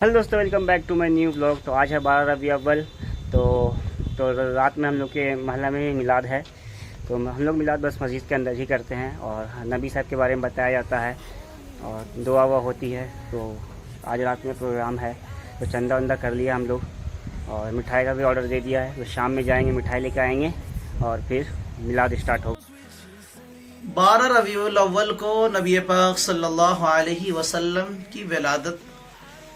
Hello दोस्तों, welcome back to my new blog. तो आज है 12 रबी अव्वल। तो रात में हम लोग के महल्ला में मिलाद है। तो हम लोग मिलाद बस मस्जिद के अंदर ही करते हैं और नबी साहब के बारे में बताया जाता है और दुआ हुआ होती है। तो आज रात में प्रोग्राम है, तो चंदा वंदा कर लिया हम लोग और मिठाई का भी ऑर्डर दे दिया है। तो शाम में जाएंगे, मिठाई लेकर आएंगे और फिर मिलाद स्टार्ट होगा। 12 रबीउल अव्वल को नबी पाक सल्लल्लाहु अलैहि वसल्लम की विलादत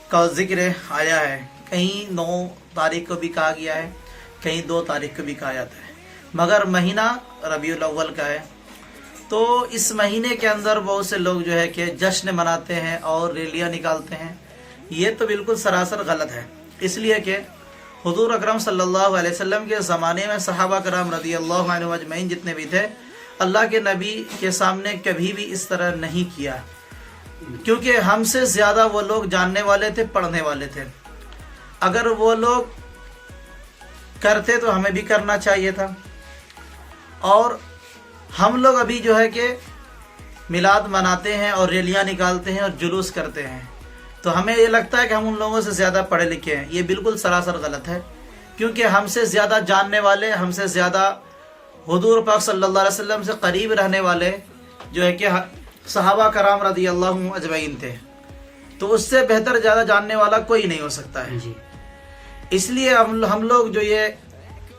का जिक्र आया है। कहीं 9 तारीख को भी कहा गया है, कहीं 2 तारीख को भी कहा जाता है, मगर महीना रबीउल अव्वल का है। तो इस महीने के अंदर बहुत से लोग जो है कि जश्न मनाते हैं और रैलियां निकालते हैं। ये तो बिल्कुल सरासर गलत है, इसलिए कि हुजूर अकरम सल्लल्लाहु अलैहि वसल्लम के ज़माने में सहाबा कराम रज़ियल्लाहु अन्हुम अजमईन जितने भी थे, अल्लाह के नबी के सामने कभी भी इस तरह नहीं किया, क्योंकि हमसे ज़्यादा वो लोग जानने वाले थे, पढ़ने वाले थे। अगर वो लोग करते तो हमें भी करना चाहिए था। और हम लोग अभी जो है कि मिलाद मनाते हैं और रैलियां निकालते हैं और जुलूस करते हैं, तो हमें ये लगता है कि हम उन लोगों से ज़्यादा पढ़े लिखे हैं। ये बिल्कुल सरासर गलत है, क्योंकि हमसे ज़्यादा जानने वाले, हमसे ज़्यादा हुजूर पाक सल्लल्लाहु अलैहि वसल्लम से करीब रहने वाले जो है कि सहाबा कराम रज़ियल्लाहु अजमईन थे। तो उससे बेहतर ज़्यादा जानने वाला कोई नहीं हो सकता है जी। इसलिए हम लोग जो ये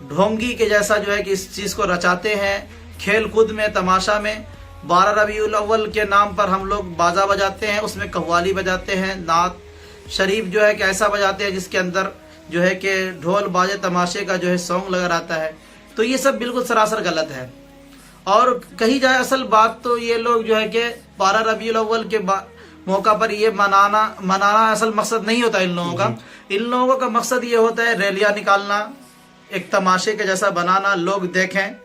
ढोंगी के जैसा जो है कि इस चीज़ को रचाते हैं, खेल कूद में, तमाशा में। 12 रबीउल अव्वल के नाम पर हम लोग बाजा बजाते हैं, उसमें कव्वाली बजाते हैं, नात शरीफ जो है कि ऐसा बजाते हैं जिसके अंदर जो है कि ढोल बाजे तमाशे का जो है सॉन्ग लगा रहता है। तो ये सब बिल्कुल सरासर गलत है। और कही जाए असल बात तो ये लोग जो है कि 12 रबीउल अव्वल के मौका पर ये मनाना असल मकसद नहीं होता इन लोगों का। इन लोगों का मकसद ये होता है रैलियां निकालना, एक तमाशे के जैसा बनाना, लोग देखें।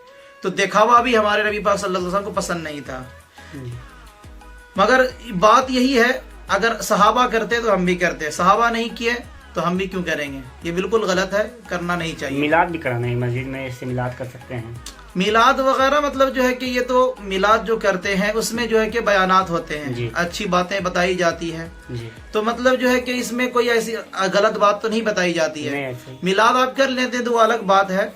तो दिखावा भी हमारे नबी पाक सल्लल्लाहु अलैहि वसल्लम को पसंद नहीं था। मगर बात यही है, अगर सहाबा करते तो हम भी करते, सहाबा नहीं किए तो हम भी क्यों करेंगे? ये बिल्कुल गलत है, करना नहीं चाहिए। मिलाद भी कराना है मस्जिद में, इससे मिलाद कर सकते हैं। मिलाद वगैरह मतलब जो है कि ये तो मिलाद जो करते हैं उसमें जो है कि बयानात होते हैं, अच्छी बातें बताई जाती है जी। तो मतलब जो है कि इसमें कोई ऐसी गलत बात तो नहीं बताई जाती है। मिलाद आप कर लेते हैं तो वो अलग बात है,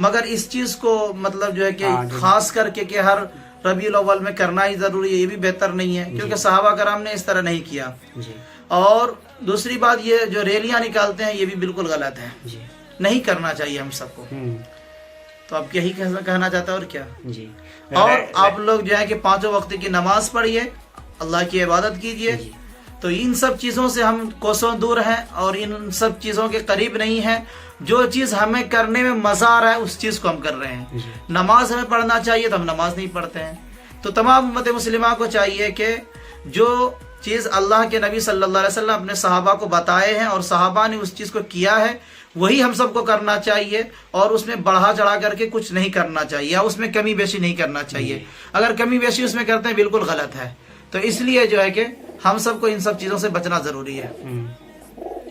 मगर इस चीज को मतलब जो है कि खास करके कि हर रबीउल अव्वल में करना ही जरूरी है, ये भी बेहतर नहीं है, क्योंकि सहाबा कराम ने इस तरह नहीं किया जी। और दूसरी बात, ये जो रैलियां निकालते हैं ये भी बिल्कुल गलत है जी। नहीं करना चाहिए हम सबको। तो आप यही कहना चाहते हैं और क्या जी। और आप लोग जो है कि 5 वक्त की नमाज पढ़िए, अल्लाह की इबादत कीजिए। तो इन सब चीज़ों से हम कोसों दूर हैं और इन सब चीज़ों के करीब नहीं हैं। जो चीज़ हमें करने में मज़ा आ रहा है उस चीज़ को हम कर रहे हैं। नमाज हमें पढ़ना चाहिए तो हम नमाज नहीं पढ़ते हैं। तो तमाम उम्मत मुस्लिमा को चाहिए कि जो चीज़ अल्लाह के नबी सल्लल्लाहु अलैहि वसल्लम अपने सहाबा को बताए हैं और सहाबा ने उस चीज़ को किया है, वही हम सबको करना चाहिए। और उसमें बढ़ा चढ़ा करके कुछ नहीं करना चाहिए, या उसमें कमी बेशी नहीं करना चाहिए। अगर कमी बेशी उसमें करते हैं बिल्कुल गलत है। तो इसलिए जो है कि हम सबको इन सब चीज़ों से बचना ज़रूरी है।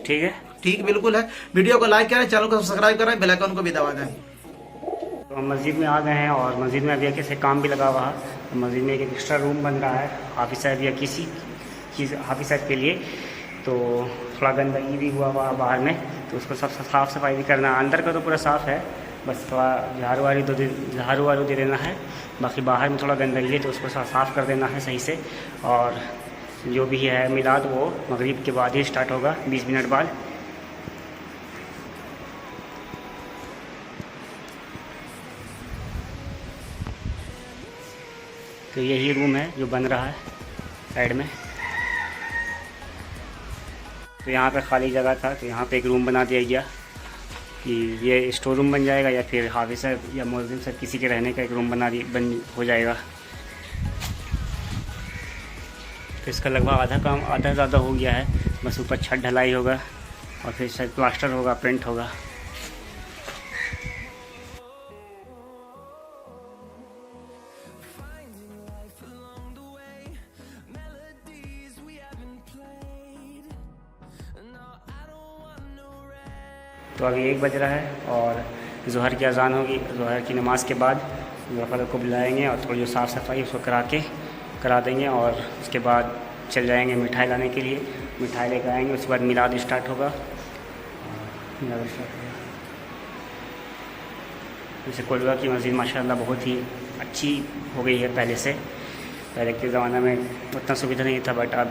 ठीक है, ठीक बिल्कुल है। वीडियो को लाइक करें, चैनल को सब्सक्राइब करें, बेल आइकन को भी दबा दें। तो हम मस्जिद में आ गए हैं और मस्जिद में अभी कैसे काम भी लगा हुआ है। तो मस्जिद में एक एक्स्ट्रा रूम बन रहा है हाफिज़ साहब या किसी चीज़ हाफिज़ साहब के लिए। तो थोड़ा गंदगी भी हुआ बाहर में, तो उसको सब साफ़ सफाई भी करना। अंदर का तो पूरा साफ़ है, बस थोड़ा झाड़ू वारू दे देना है। बाकी बाहर में थोड़ा गंदगी है तो उसको साफ़ कर देना है सही से। और जो भी है मिलाद वो मगरिब के बाद ही स्टार्ट होगा, 20 मिनट बाद। तो यही रूम है जो बन रहा है साइड में। तो यहाँ पे खाली जगह था, तो यहाँ पे एक रूम बना दिया गया कि ये स्टोर रूम बन जाएगा, या फिर हाफिज़ साहब या मुअज़्ज़िन साहब किसी के रहने का एक रूम बन हो जाएगा। तो इसका लगभग आधा काम आधा ज़्यादा हो गया है, बस ऊपर छत ढलाई होगा और फिर शायद प्लास्टर होगा, पेंट होगा। तो अभी 1 बज रहा है और ज़ोहर की अज़ान होगी। ज़ोहर की नमाज़ के बाद ज़ोहर को बुलाएंगे और थोड़ी जो साफ़ सफाई उसको करा देंगे और उसके बाद चल जाएंगे मिठाई लाने के लिए। मिठाई लेकर आएंगे, उसके बाद मिलाद स्टार्ट होगा। जैसे कोलवा की मस्जिद माशाल्लाह बहुत ही अच्छी हो गई है पहले से। पहले के ज़माने में उतना सुविधा नहीं था, बट अब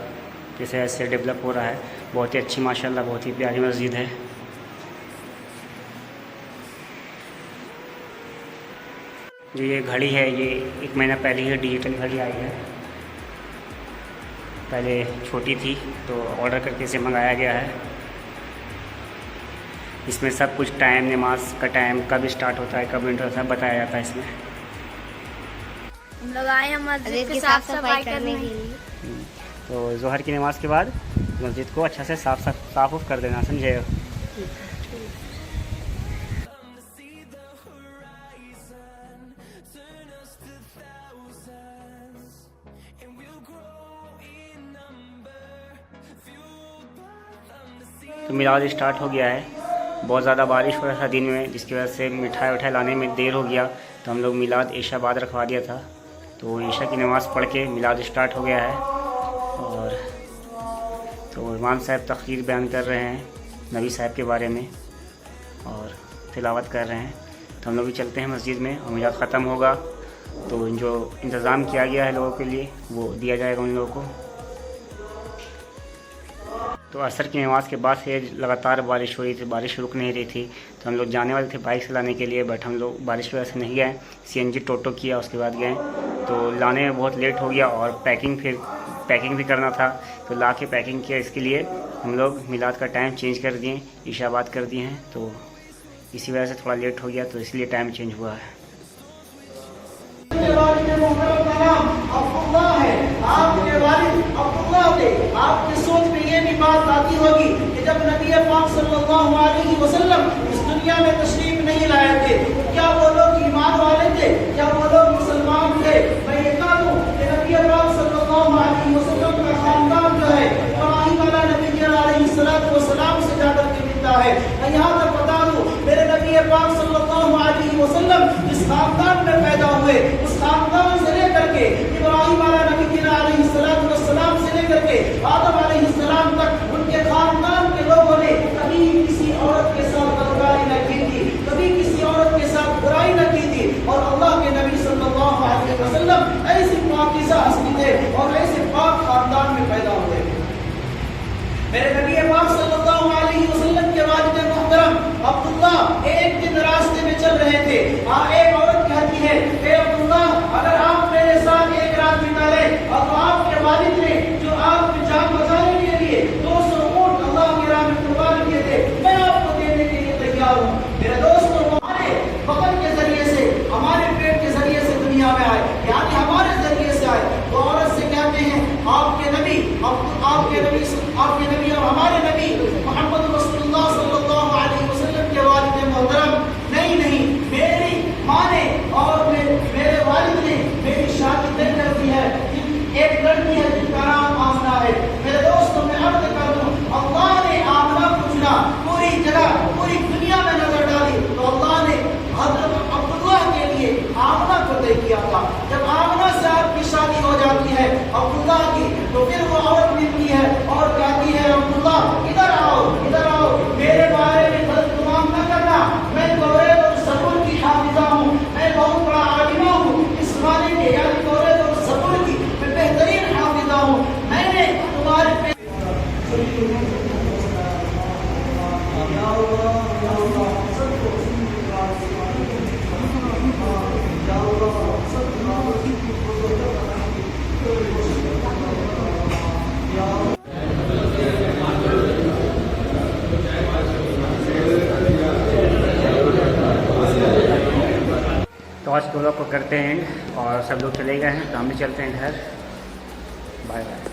जैसे ऐसे डेवलप हो रहा है, बहुत ही अच्छी माशाल्लाह बहुत ही प्यारी मस्जिद है। जो ये घड़ी है ये 1 महीना पहले ही डिजिटल घड़ी आई है। पहले छोटी थी तो ऑर्डर करके इसे मंगाया गया है। इसमें सब कुछ टाइम, नमाज का टाइम, कब स्टार्ट होता है, कब इंटर, सब बताया जाता है इसमें। हम लोग आए हैं मस्जिद की साफ सफाई करने के लिए। तो ज़ोहर की नमाज के बाद मस्जिद को अच्छा से साफ कर देना, समझे। तो मिलाद स्टार्ट हो गया है। बहुत ज़्यादा बारिश हो रहा था दिन में, जिसकी वजह से मिठाई लाने में देर हो गया, तो हम लोग मिलाद ईशा बाद रखवा दिया था। तो ईशा की नमाज़ पढ़ के मिलाद स्टार्ट हो गया है। और तो इमाम साहब तक़रीर बयान कर रहे हैं नबी साहब के बारे में और तिलावत कर रहे हैं। तो हम लोग भी चलते हैं मस्जिद में, और मिलाद ख़त्म होगा तो जो इंतज़ाम किया गया है लोगों के लिए वो दिया जाएगा उन लोगों को। तो असर की नमाज़ के बाद से लगातार बारिश हो रही थी, बारिश रुक नहीं रही थी। तो हम लोग जाने वाले थे बाइक से लाने के लिए, बट हम लोग बारिश की वजह से नहीं गए, CNG टोटो किया, उसके बाद गए। तो लाने में बहुत लेट हो गया और पैकिंग भी करना था, तो ला के पैकिंग किया। इसके लिए हम लोग मिलाद का टाइम चेंज कर दिए, ईशा बाद कर दिए हैं। तो इसी वजह से थोड़ा लेट हो गया, तो इसलिए टाइम चेंज हुआ है। आपके सोच में ये भी बात आती होगी कि जब नबी पाक सल्लल्लाहु अलैहि वसल्लम इस दुनिया में तशरीफ नहीं लाए थे, क्या वो लोग ईमान वाले थे, क्या वो लोग मुसलमान थे? मैं ये कह दूं कि नबी पाक सल्लल्लाहु अलैहि वसल्लम का खानदान जो है इब्राहीम वाला नबी अलैहिस्सलातु वस्सलाम से जाकर के मिलता है। मैं यहाँ तक बता दूं, मेरे नबी पाक सल्लल्लाहु अलैहि वसल्लम जिस खानदान में पैदा हुए, उस खानदान से लेकर के इब्राहीम वाला नबी अलैहिस्सलातु वस्सलाम से लेकर के आदम अलैहिस्सलाम तक उनके खानदान के लोगों ने कभी किसी औरत के साथ बदकारी न की थी, कभी किसी औरत के साथ बुराई न की थी। और अल्लाह के नबी सल्लल्लाहु अलैहि वसल्लम ऐसी पाकीज़ा हस्ती थे और ऐसे पाक खानदान में पैदा हुए। मेरे नबी पाक सल्लल्लाहु अलैहि वसल्लम के वालिद मुहतरम अब्दुल्ला एक दिन रास्ते में चल रहे थे। एक औरत कहती है, ए अब्दुल्ला, अगर आप मेरे साथ एक रात बिता लें, और तो आपके वालिद ने जो आप जान बचाने के लिए 200 ऊंट अल्लाह की राह में कुर्बान किए थे, मैं आपको देने के लिए तैयार हूँ। मेरे दोस्तों, हमारे बकन के जरिए से, हमारे पेट के जरिए से दुनिया में आए, यानी हमारे जरिए से आए। तो औरत से कहते हैं, आपके नबी और हमारे नबी मोहम्मद रसूलुल्लाह सल्लल्लाहु अलैहि वसल्लम के वालिद मोहतरम, नहीं, मेरी माँ ने और मेरे वालिद ने मेरी शादी तय कर दी है। एक लड़की है जिसका नाम आमना है। मेरे दोस्तों, मैं अर्ज कर दूं, अल्लाह ने आमना को चुना, पूरी जगह, पूरी दुनिया में नजर डाली, तो अल्लाह ने हज़रत अब्दुल्ला के लिए आमना को तय किया था। जब आमना से आपकी शादी हो जाती है अब्दुल्ला की, तो फिर वो औरत मिलती है और कहती है, अब्दुल्ला इधर आओ, मेरे बारे में गलत गुमान न करना, मैं तौरात और ज़बूर की हाफिज़ा हूँ, मैं बहुत बड़ा आलिमा हूँ इस ज़माने के, यानी तौरात और ज़बूर की मैं बेहतरीन हाफिज़ा हूँ। मैंने तुम्हारे पे तो आज के व्लॉग को करते हैं एंड, और सब लोग चले गए हैं तो हम भी चलते हैं घर। Bye bye.